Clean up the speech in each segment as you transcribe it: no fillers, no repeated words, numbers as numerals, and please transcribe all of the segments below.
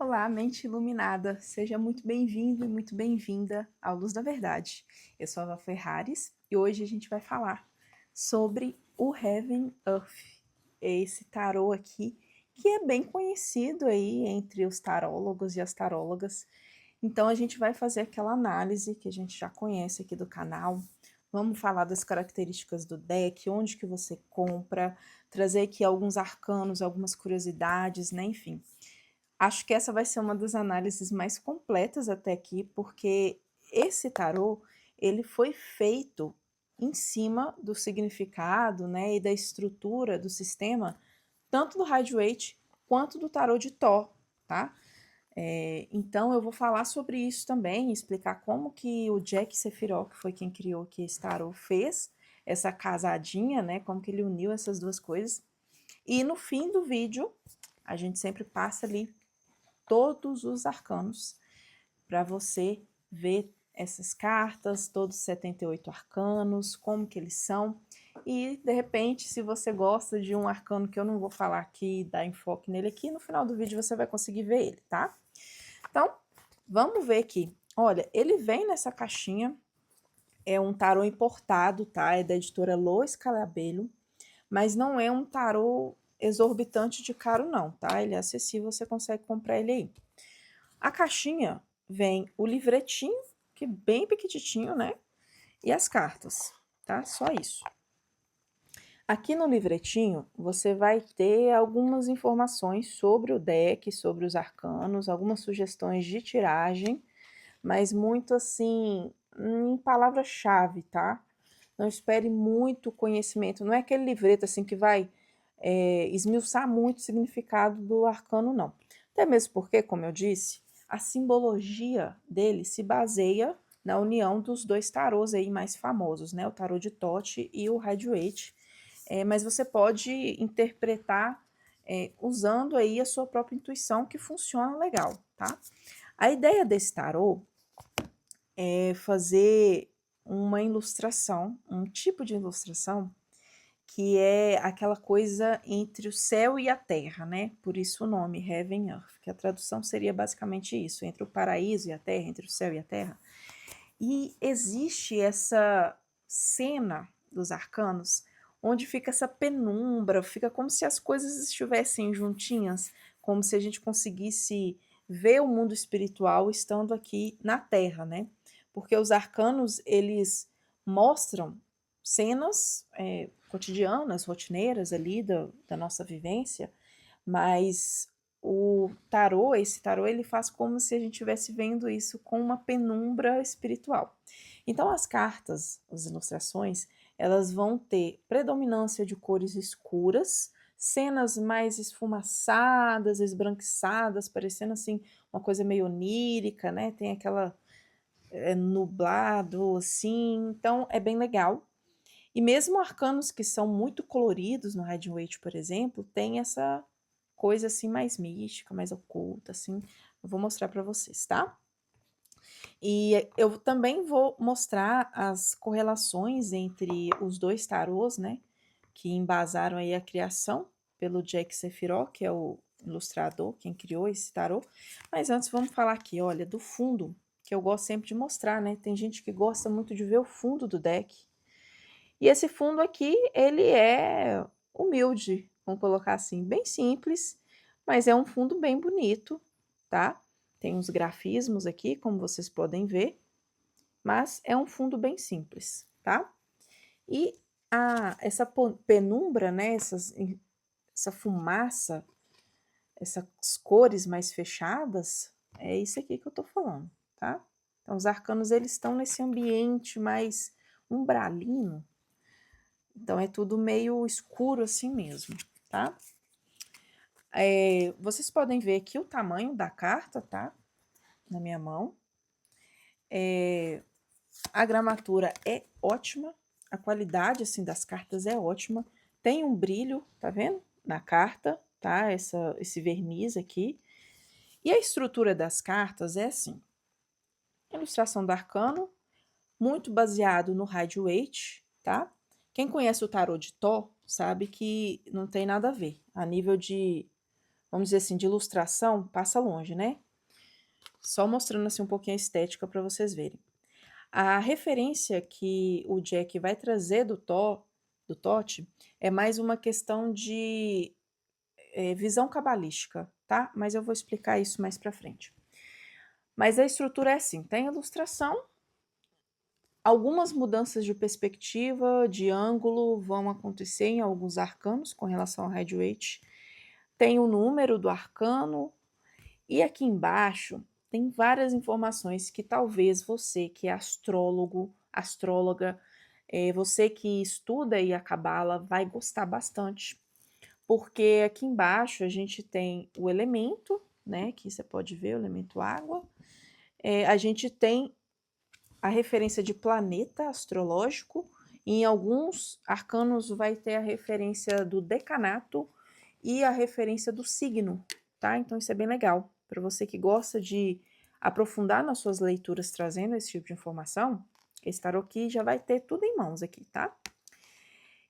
Olá, mente iluminada! Seja muito bem-vindo e muito bem-vinda à Luz da Verdade. Eu sou a Val Ferrares e hoje a gente vai falar sobre o Heaven Earth, esse tarô aqui que é bem conhecido aí entre os tarólogos e as tarólogas. Então a gente vai fazer aquela análise que a gente já conhece aqui do canal. Vamos falar das características do deck, onde que você compra, trazer aqui alguns arcanos, algumas curiosidades, né? Enfim. Acho que essa vai ser uma das análises mais completas até aqui, porque esse tarô, ele foi feito em cima do significado, né, e da estrutura do sistema, tanto do Rider-Waite quanto do tarô de Thor, tá? Então eu vou falar sobre isso também, explicar como que o Jack Sephiroth, que foi quem criou aqui esse tarô, fez essa casadinha, né, como que ele uniu essas duas coisas. E no fim do vídeo, a gente sempre passa ali todos os arcanos para você ver essas cartas, todos os 78 arcanos, como que eles são. E, de repente, se você gosta de um arcano que eu não vou falar aqui, dar enfoque nele aqui, no final do vídeo você vai conseguir ver ele, tá? Então, vamos ver aqui. Olha, ele vem nessa caixinha, é um tarô importado, tá? É da editora Lois Calabello, mas não é um tarô exorbitante de caro não, tá? Ele é acessível, você consegue comprar ele aí. A caixinha vem o livretinho, que é bem pequititinho, né? E as cartas, tá? Só isso. Aqui no livretinho, você vai ter algumas informações sobre o deck, sobre os arcanos, algumas sugestões de tiragem, mas muito assim, em palavra-chave, tá? Não espere muito conhecimento. Não é aquele livreto assim que vai esmiuçar muito o significado do arcano, não. Até mesmo porque, como eu disse, a simbologia dele se baseia na união dos dois tarôs aí mais famosos, né? O tarô de Thoth e o Rider-Waite. Mas você pode interpretar usando aí a sua própria intuição, que funciona legal, tá? A ideia desse tarô é fazer uma ilustração, um tipo de ilustração que é aquela coisa entre o céu e a terra, né? Por isso o nome Heaven Earth, que a tradução seria basicamente isso, entre o paraíso e a terra, entre o céu e a terra. E existe essa cena dos arcanos onde fica essa penumbra, fica como se as coisas estivessem juntinhas, como se a gente conseguisse ver o mundo espiritual estando aqui na Terra, né? Porque os arcanos, eles mostram cenas cotidianas, rotineiras ali da nossa vivência, mas o tarô, esse tarô, ele faz como se a gente estivesse vendo isso com uma penumbra espiritual. Então, as cartas, as ilustrações, elas vão ter predominância de cores escuras, cenas mais esfumaçadas, esbranquiçadas, parecendo assim uma coisa meio onírica, né? Tem aquela nublado, assim, então é bem legal. E mesmo arcanos que são muito coloridos no Rider-Waite, por exemplo, tem essa coisa assim mais mística, mais oculta, assim. Eu vou mostrar para vocês, tá? E eu também vou mostrar as correlações entre os dois tarôs, né? Que embasaram aí a criação pelo Jack Sephiroth, que é o ilustrador, quem criou esse tarô. Mas antes vamos falar aqui, olha, do fundo, que eu gosto sempre de mostrar, né? Tem gente que gosta muito de ver o fundo do deck. E esse fundo aqui, ele é humilde, vamos colocar assim, bem simples, mas é um fundo bem bonito, tá? Tem uns grafismos aqui, como vocês podem ver, mas é um fundo bem simples, tá? E essa penumbra, né, essa fumaça, essas cores mais fechadas, é isso aqui que eu tô falando, tá? Então, os arcanos, eles estão nesse ambiente mais umbralino, então é tudo meio escuro assim mesmo, tá? Vocês podem ver aqui o tamanho da carta, tá? Na minha mão. A gramatura é ótima, a qualidade assim das cartas é ótima. Tem um brilho, tá vendo? Na carta, tá? Esse verniz aqui. E a estrutura das cartas é assim: ilustração do arcano, muito baseado no Rider-Waite, tá? Quem conhece o tarô de Thor sabe que não tem nada a ver. A nível de vamos dizer assim, de ilustração, passa longe, né? Só mostrando assim um pouquinho a estética para vocês verem. A referência que o Jack vai trazer do Tote é mais uma questão de visão cabalística, tá? Mas eu vou explicar isso mais para frente. Mas a estrutura é assim, tem ilustração, algumas mudanças de perspectiva, de ângulo vão acontecer em alguns arcanos com relação ao Heavyweight. Tem o número do arcano e aqui embaixo tem várias informações que talvez você que é astrólogo, astróloga, você que estuda aí a cabala vai gostar bastante, porque aqui embaixo a gente tem o elemento, né? Aqui você pode ver o elemento água. A gente tem a referência de planeta astrológico, e em alguns arcanos vai ter a referência do decanato e a referência do signo, tá? Então isso é bem legal. Para você que gosta de aprofundar nas suas leituras trazendo esse tipo de informação, esse tarô aqui já vai ter tudo em mãos aqui, tá?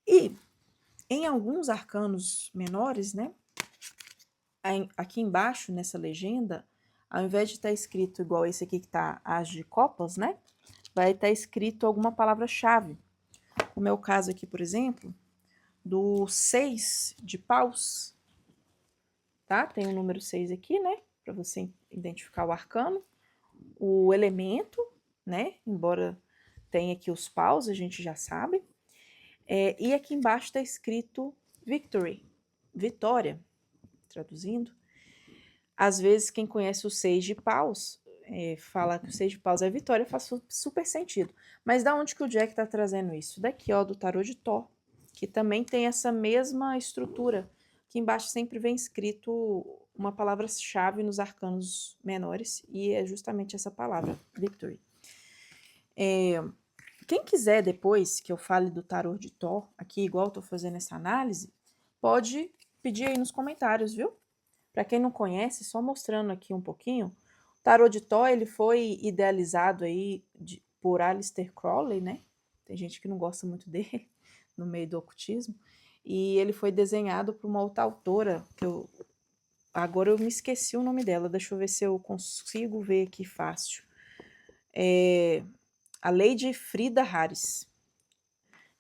E em alguns arcanos menores, né? Aqui embaixo, nessa legenda, ao invés de estar escrito igual esse aqui que tá As de Copas, né? Vai estar escrito alguma palavra-chave. O meu caso aqui, por exemplo, do 6 de paus, tá? Tem o número 6 aqui, né? Para você identificar o arcano. O elemento, né? Embora tenha aqui os paus, a gente já sabe. E aqui embaixo está escrito Victory, vitória, traduzindo. Às vezes, quem conhece o 6 de paus fala que o 6 de paus é vitória, faz super sentido. Mas da onde que o Jack está trazendo isso? Daqui, ó, do tarô de Thor, que também tem essa mesma estrutura. Aqui embaixo sempre vem escrito uma palavra-chave nos arcanos menores, e é justamente essa palavra, Victory. Quem quiser depois que eu fale do tarô de Thor, aqui igual eu tô fazendo essa análise, pode pedir aí nos comentários, viu? Para quem não conhece, só mostrando aqui um pouquinho, o tarô de Thor ele foi idealizado aí por Aleister Crowley, né? Tem gente que não gosta muito dele no meio do ocultismo, e ele foi desenhado por uma outra autora que agora eu me esqueci o nome dela. Deixa eu ver se eu consigo ver aqui fácil. A Lady Frida Harris.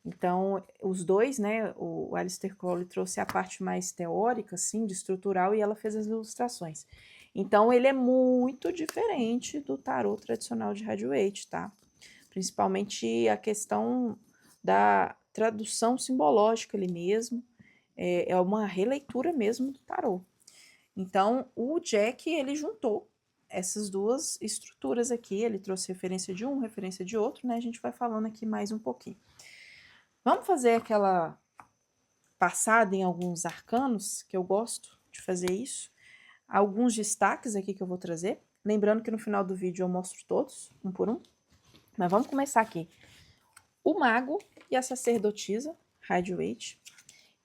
Então, os dois, né, o Aleister Crowley trouxe a parte mais teórica, assim, de estrutural, e ela fez as ilustrações. Então, ele é muito diferente do tarô tradicional de Rider-Waite, tá? Principalmente a questão da tradução simbológica ali mesmo, é uma releitura mesmo do tarô. Então, o Jack, ele juntou essas duas estruturas aqui, ele trouxe referência de um, referência de outro, né? A gente vai falando aqui mais um pouquinho. Vamos fazer aquela passada em alguns arcanos, que eu gosto de fazer isso. Alguns destaques aqui que eu vou trazer. Lembrando que no final do vídeo eu mostro todos, um por um. Mas vamos começar aqui. O mago e a sacerdotisa, Rider-Waite.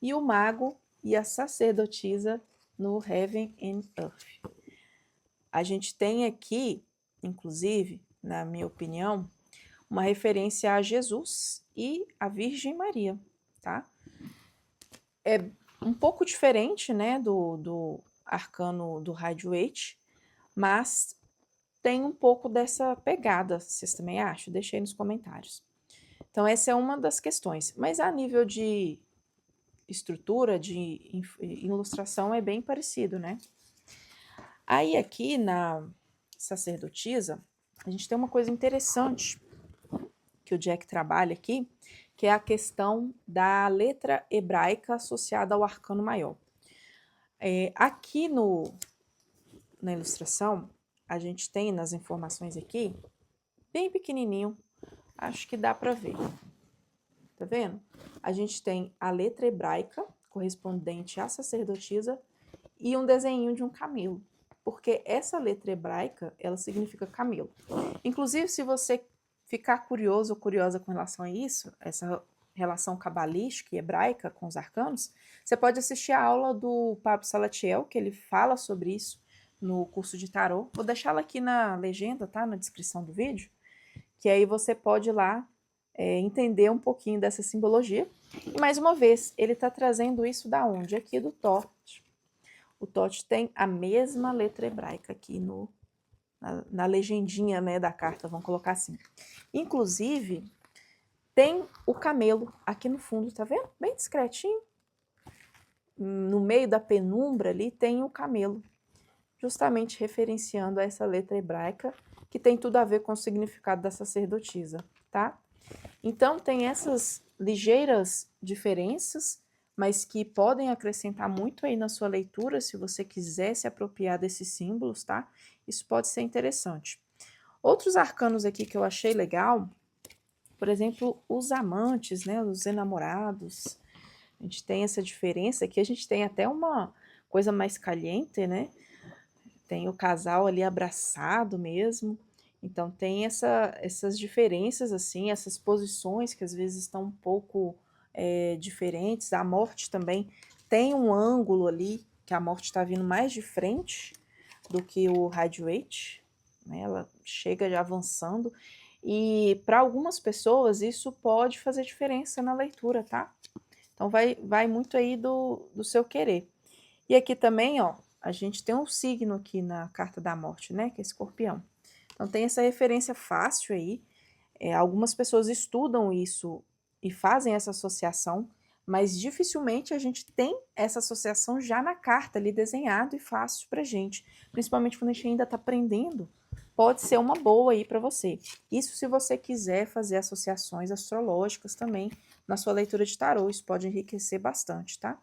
E o mago e a sacerdotisa no Heaven and Earth. A gente tem aqui, inclusive, na minha opinião, uma referência a Jesus e a Virgem Maria, tá? É um pouco diferente, né, do arcano do Rider-Waite, mas tem um pouco dessa pegada, vocês também acham? Deixei nos comentários. Então, essa é uma das questões. Mas a nível de estrutura, de ilustração, é bem parecido, né? Aí, aqui na sacerdotisa, a gente tem uma coisa interessante que o Jack trabalha aqui, que é a questão da letra hebraica associada ao arcano maior. Aqui na ilustração, a gente tem nas informações aqui, bem pequenininho, acho que dá para ver. Tá vendo? A gente tem a letra hebraica, correspondente à sacerdotisa, e um desenho de um camelo. Porque essa letra hebraica, ela significa camelo. Inclusive, se você ficar curioso ou curiosa com relação a isso, essa relação cabalística e hebraica com os arcanos, você pode assistir a aula do Pablo Salatiel, que ele fala sobre isso no curso de tarô. Vou deixá-la aqui na legenda, tá? Na descrição do vídeo, que aí você pode ir lá entender um pouquinho dessa simbologia. E mais uma vez, ele está trazendo isso da onde? Aqui do Tote. o Tote tem a mesma letra hebraica aqui na legendinha, né, da carta, vamos colocar assim. Inclusive, tem o camelo aqui no fundo, tá vendo? Bem discretinho. No meio da penumbra ali tem o camelo, justamente referenciando a essa letra hebraica, que tem tudo a ver com o significado da sacerdotisa, tá? Então, tem essas ligeiras diferenças, mas que podem acrescentar muito aí na sua leitura, se você quiser se apropriar desses símbolos, tá? Isso pode ser interessante. Outros arcanos aqui que eu achei legal, por exemplo, os amantes, né? Os enamorados. A gente tem essa diferença aqui, a gente tem até uma coisa mais caliente, né? Tem o casal ali abraçado mesmo. Então tem essas diferenças, assim, essas posições que às vezes estão um pouco diferentes. A morte também tem um ângulo ali, que a morte está vindo mais de frente do que o Radiate, né? Ela chega já avançando. E para algumas pessoas isso pode fazer diferença na leitura, tá? Então vai muito aí do seu querer. E aqui também, ó, a gente tem um signo aqui na carta da morte, né? Que é Escorpião. Então tem essa referência fácil aí. Algumas pessoas estudam isso e fazem essa associação, mas dificilmente a gente tem essa associação já na carta ali desenhado e fácil pra gente. Principalmente quando a gente ainda está aprendendo, pode ser uma boa aí para você. Isso se você quiser fazer associações astrológicas também na sua leitura de tarô, isso pode enriquecer bastante, tá?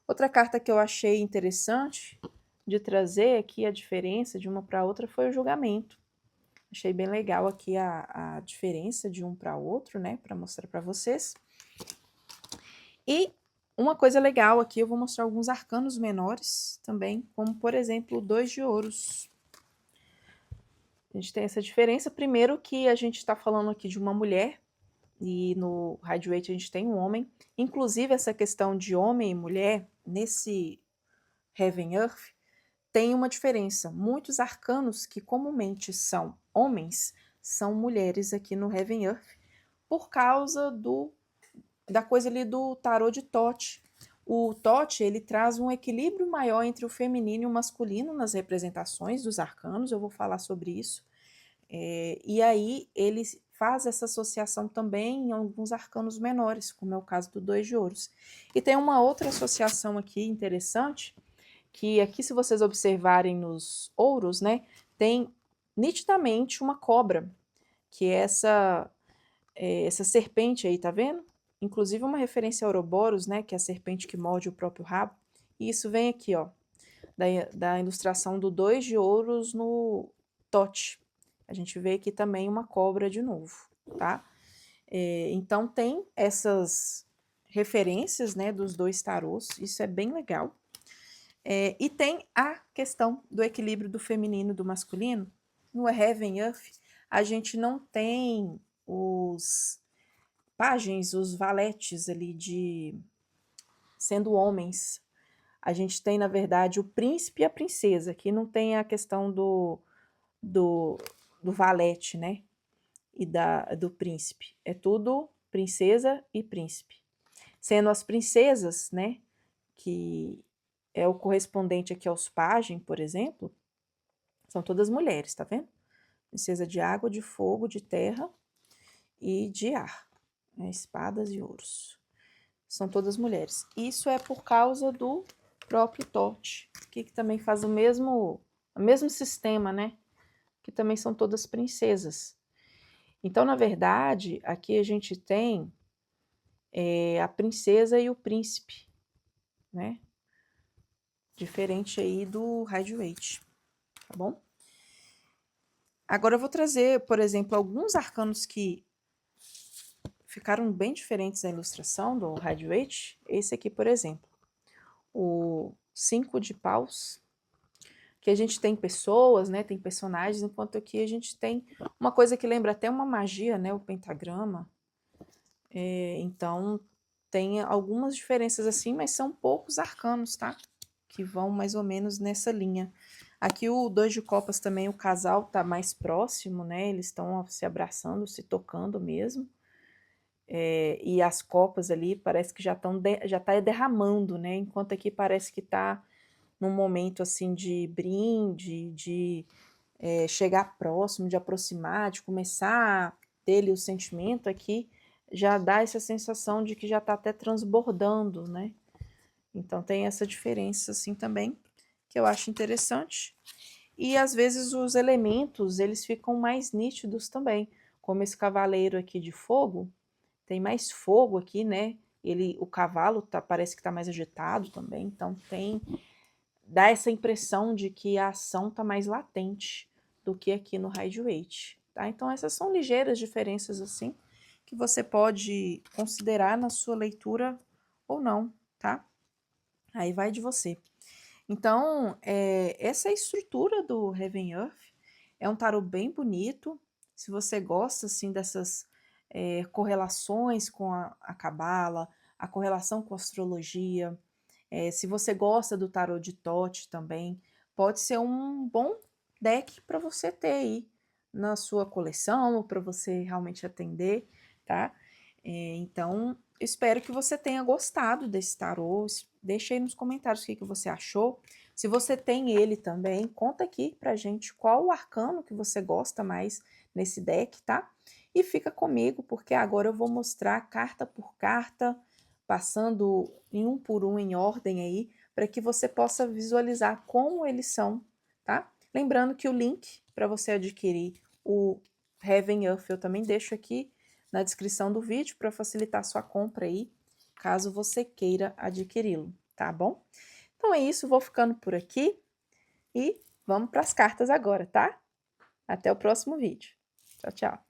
Outra carta que eu achei interessante de trazer aqui a diferença de uma para outra foi o julgamento. Achei bem legal aqui a diferença de um para outro, né, para mostrar para vocês. E uma coisa legal aqui, eu vou mostrar alguns arcanos menores também, como por exemplo o 2 de ouros. A gente tem essa diferença. Primeiro que a gente está falando aqui de uma mulher, e no Radiate a gente tem um homem. Inclusive essa questão de homem e mulher, nesse Heaven Earth, tem uma diferença. Muitos arcanos que comumente são homens, são mulheres aqui no Heaven Earth, por causa da coisa ali do tarô de Thoth. O Thoth, ele traz um equilíbrio maior entre o feminino e o masculino nas representações dos arcanos, eu vou falar sobre isso. E aí ele faz essa associação também em alguns arcanos menores, como é o caso do 2 de ouros. E tem uma outra associação aqui interessante, que aqui se vocês observarem nos ouros, né, tem nitidamente uma cobra, que é essa serpente aí, tá vendo? Inclusive uma referência a Ouroboros, né, que é a serpente que morde o próprio rabo. E isso vem aqui, ó, da ilustração do 2 de ouros no Thoth. A gente vê aqui também uma cobra de novo, tá? Então tem essas referências, né, dos dois tarôs, isso é bem legal. E tem a questão do equilíbrio do feminino e do masculino. No Heaven Earth, a gente não tem os pajens, os valetes ali sendo homens. A gente tem, na verdade, o príncipe e a princesa, que não tem a questão do, do valete, né? E do príncipe. É tudo princesa e príncipe. Sendo as princesas, né? Que é o correspondente aqui aos pajem, por exemplo, são todas mulheres, tá vendo? Princesa de água, de fogo, de terra e de ar. Né? Espadas e ouros. São todas mulheres. Isso é por causa do próprio Thoth, que também faz o mesmo sistema, né? Que também são todas princesas. Então, na verdade, aqui a gente tem a princesa e o príncipe, né? Diferente aí do Radiate, tá bom? Agora eu vou trazer, por exemplo, alguns arcanos que ficaram bem diferentes na ilustração do Radiate. Esse aqui, por exemplo, o 5 de paus, que a gente tem pessoas, né, tem personagens, enquanto aqui a gente tem uma coisa que lembra até uma magia, né, o pentagrama. Então, tem algumas diferenças assim, mas são poucos arcanos, tá? Que vão mais ou menos nessa linha. Aqui o 2 de copas também, o casal tá mais próximo, né? Eles estão se abraçando, se tocando mesmo. E as copas ali parece que já tá derramando, né? Enquanto aqui parece que tá num momento assim de brinde, de chegar próximo, de aproximar, de começar a ter o sentimento aqui, já dá essa sensação de que já está até transbordando, né? Então tem essa diferença assim também, que eu acho interessante. E às vezes os elementos, eles ficam mais nítidos também, como esse cavaleiro aqui de fogo, tem mais fogo aqui, né? O cavalo parece que está mais agitado também, então dá essa impressão de que a ação está mais latente do que aqui no Height, tá? Então essas são ligeiras diferenças assim que você pode considerar na sua leitura ou não, tá? Aí vai de você. Então, essa é a estrutura do Heaven Earth. É um tarô bem bonito. Se você gosta assim dessas correlações com a Cabala, a correlação com a astrologia, se você gosta do tarô de Thoth também, pode ser um bom deck para você ter aí na sua coleção, ou para você realmente atender, tá? Então, espero que você tenha gostado desse tarô. Deixa aí nos comentários o que você achou. Se você tem ele também, conta aqui pra gente qual o arcano que você gosta mais nesse deck, tá? E fica comigo, porque agora eu vou mostrar carta por carta, passando em um por um em ordem aí, para que você possa visualizar como eles são, tá? Lembrando que o link para você adquirir o Heaven Earth eu também deixo aqui na descrição do vídeo para facilitar sua compra aí, caso você queira adquiri-lo, tá bom? Então é isso, vou ficando por aqui e vamos para as cartas agora, tá? Até o próximo vídeo. Tchau, tchau.